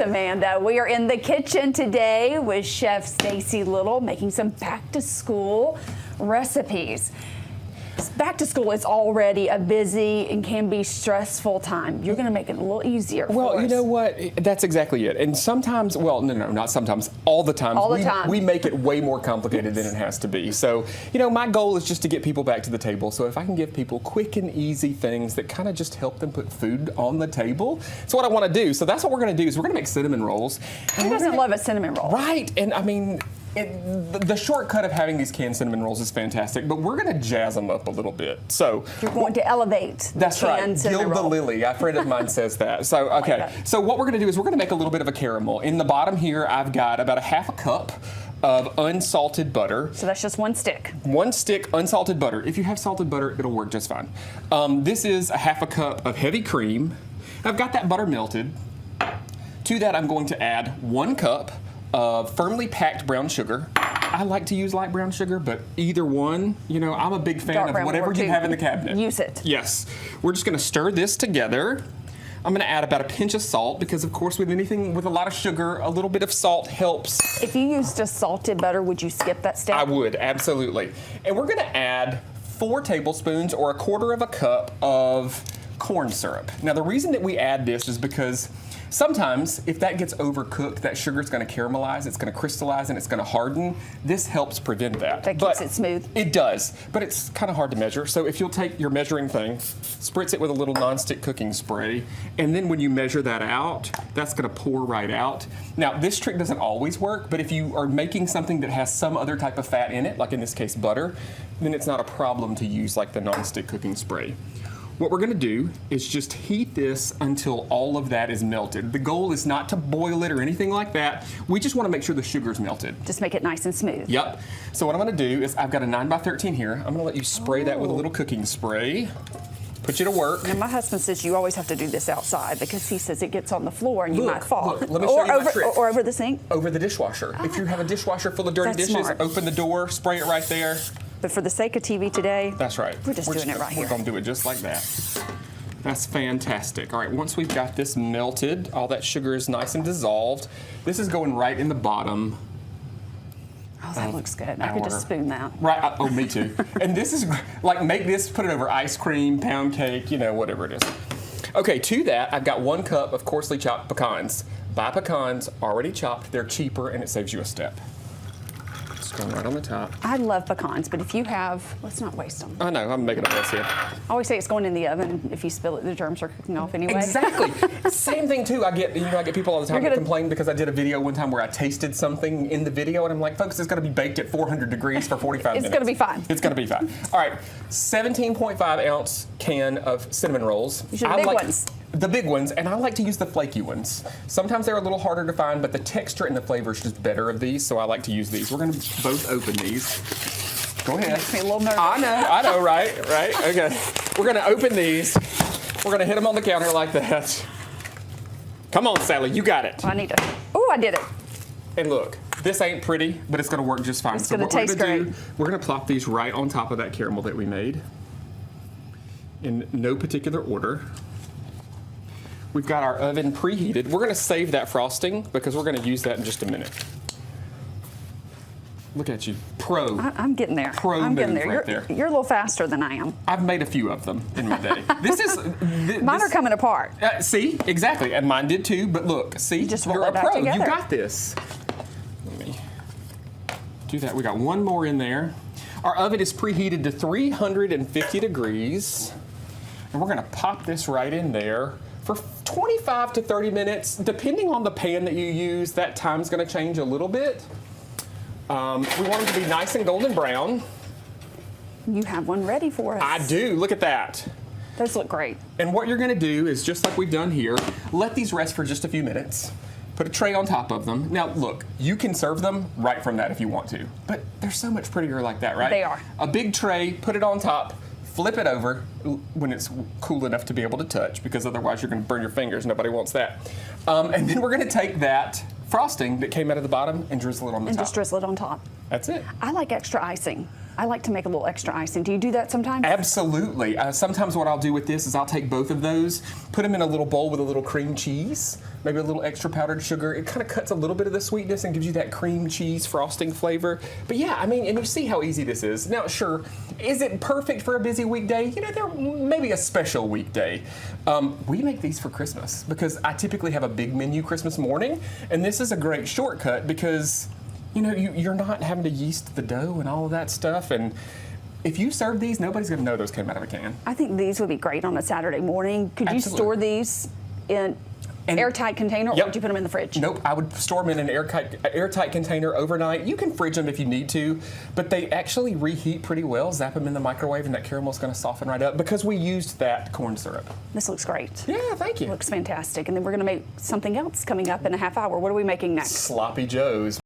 Amanda, we are in the kitchen today with Chef Stacey Little making some back-to-school recipes. Back to school is already a busy and can be stressful time. You're going to make it a little easier for us. Well, you know what? That's exactly it. And sometimes, well, no, not sometimes, all the time. We make it way more complicated than it has to be. So, you know, my goal is just to get people back to the table. So if I can give people quick and easy things that kind of just help them put food on the table, that's what I want to do. So that's what we're going to do is we're going to make cinnamon rolls. Who doesn't love a cinnamon roll? Right. And I mean, the shortcut of having these canned cinnamon rolls is fantastic, but we're going to jazz them up a little bit. So you're going to elevate. That's right. Gild the lily. A friend of mine says that. So okay. So what we're going to do is we're going to make a little bit of a caramel. In the bottom here, I've got about a half a cup of unsalted butter. So that's just one stick. One stick unsalted butter. If you have salted butter, it'll work just fine. This is a half a cup of heavy cream. I've got that butter melted. To that, I'm going to add 1 cup of firmly packed brown sugar. I like to use light brown sugar, but either one, you know, I'm a big fan of whatever you have in the cabinet. Use it. Yes. We're just going to stir this together. I'm going to add about a pinch of salt because, of course, with anything with a lot of sugar, a little bit of salt helps. If you used just salted butter, would you skip that step? I would, absolutely. And we're going to add 4 tablespoons or 1/4 cup of corn syrup. Now, the reason that we add this is because sometimes, if that gets overcooked, that sugar is going to caramelize, it's going to crystallize, and it's going to harden. This helps prevent that. That keeps it smooth. It does, but it's kind of hard to measure. So if you'll take your measuring thing, spritz it with a little nonstick cooking spray, and then when you measure that out, that's going to pour right out. Now, this trick doesn't always work, but if you are making something that has some other type of fat in it, like in this case butter, then it's not a problem to use like the nonstick cooking spray. What we're going to do is just heat this until all of that is melted. The goal is not to boil it or anything like that. We just want to make sure the sugar's melted. Just make it nice and smooth. Yep. So what I'm going to do is I've got a 9x13 here. I'm going to let you spray that with a little cooking spray. Put you to work. And my husband says you always have to do this outside because he says it gets on the floor and you might fall. Look, let me show you my trick. Or over the sink? Over the dishwasher. If you have a dishwasher full of dirty dishes, smart. Open the door, spray it right there. But for the sake of TV today, that's right. We're just doing it right here. We're going to do it just like that. That's fantastic. All right, once we've got this melted, all that sugar is nice and dissolved. This is going right in the bottom. Oh, that looks good. I could just spoon that. Right. Oh, me too. And this is like, make this, put it over ice cream, pound cake, you know, whatever it is. Okay, to that, I've got 1 cup of coarsely chopped pecans. Buy pecans already chopped. They're cheaper and it saves you a step. It's going right on the top. I love pecans, but if you have, let's not waste them. I know, I'm making a mess here. I always say it's going in the oven. If you spill it, the germs are cooking off anyway. Exactly. Same thing too. I get people all the time that complain because I did a video one time where I tasted something in the video and I'm like, folks, it's going to be baked at 400 degrees for 45 minutes. It's going to be fine. It's going to be fine. All right, 17.5 ounce can of cinnamon rolls. These are the big ones. The big ones, and I like to use the flaky ones. Sometimes they're a little harder to find, but the texture and the flavor is just better of these, so I like to use these. We're going to both open these. Go ahead. Makes me a little nervous. I know, right? Okay. We're going to open these. We're going to hit them on the counter like that. Come on, Sally, you got it. I need to. Oh, I did it. And look, this ain't pretty, but it's going to work just fine. It's going to taste great. We're going to plop these right on top of that caramel that we made in no particular order. We've got our oven preheated. We're going to save that frosting because we're going to use that in just a minute. Look at you. I'm getting there. I'm getting there. Right there. You're a little faster than I am. I've made a few of them in my day. Mine are coming apart. See? Exactly. And mine did too. But look, see? You're a pro. You got this. Let me do that. We got one more in there. Our oven is preheated to 350 degrees. And we're going to pop this right in there for 25 to 30 minutes. Depending on the pan that you use, that time's going to change a little bit. We want them to be nice and golden brown. You have one ready for us. I do. Look at that. Those look great. And what you're going to do is, just like we've done here, let these rest for just a few minutes. Put a tray on top of them. Now, look, you can serve them right from that if you want to. But they're so much prettier like that, right? They are. A big tray, put it on top, flip it over when it's cool enough to be able to touch, because otherwise you're going to burn your fingers. Nobody wants that. And then we're going to take that frosting that came out of the bottom and drizzle it on the top. And just drizzle it on top. That's it. I like extra icing. I like to make a little extra icing. Do you do that sometimes? Absolutely. Sometimes what I'll do with this is I'll take both of those, put them in a little bowl with a little cream cheese, maybe a little extra powdered sugar. It kind of cuts a little bit of the sweetness and gives you that cream cheese frosting flavor. But yeah, I mean, and you see how easy this is. Now, sure, is it perfect for a busy weekday? You know, there may be a special weekday. We make these for Christmas because I typically have a big menu Christmas morning, and this is a great shortcut because, you know, you're not having to yeast the dough and all of that stuff. And if you serve these, nobody's going to know those came out of a can. I think these would be great on a Saturday morning. Could you Absolutely. store these in airtight container, or Yep. would you put them in the fridge? Nope, I would store them in an airtight container overnight. You can fridge them if you need to, but they actually reheat pretty well. Zap them in the microwave, and that caramel's going to soften right up because we used that corn syrup. This looks great. Yeah, thank you. Looks fantastic. And then we're going to make something else coming up in a half hour. What are we making next? Sloppy Joes.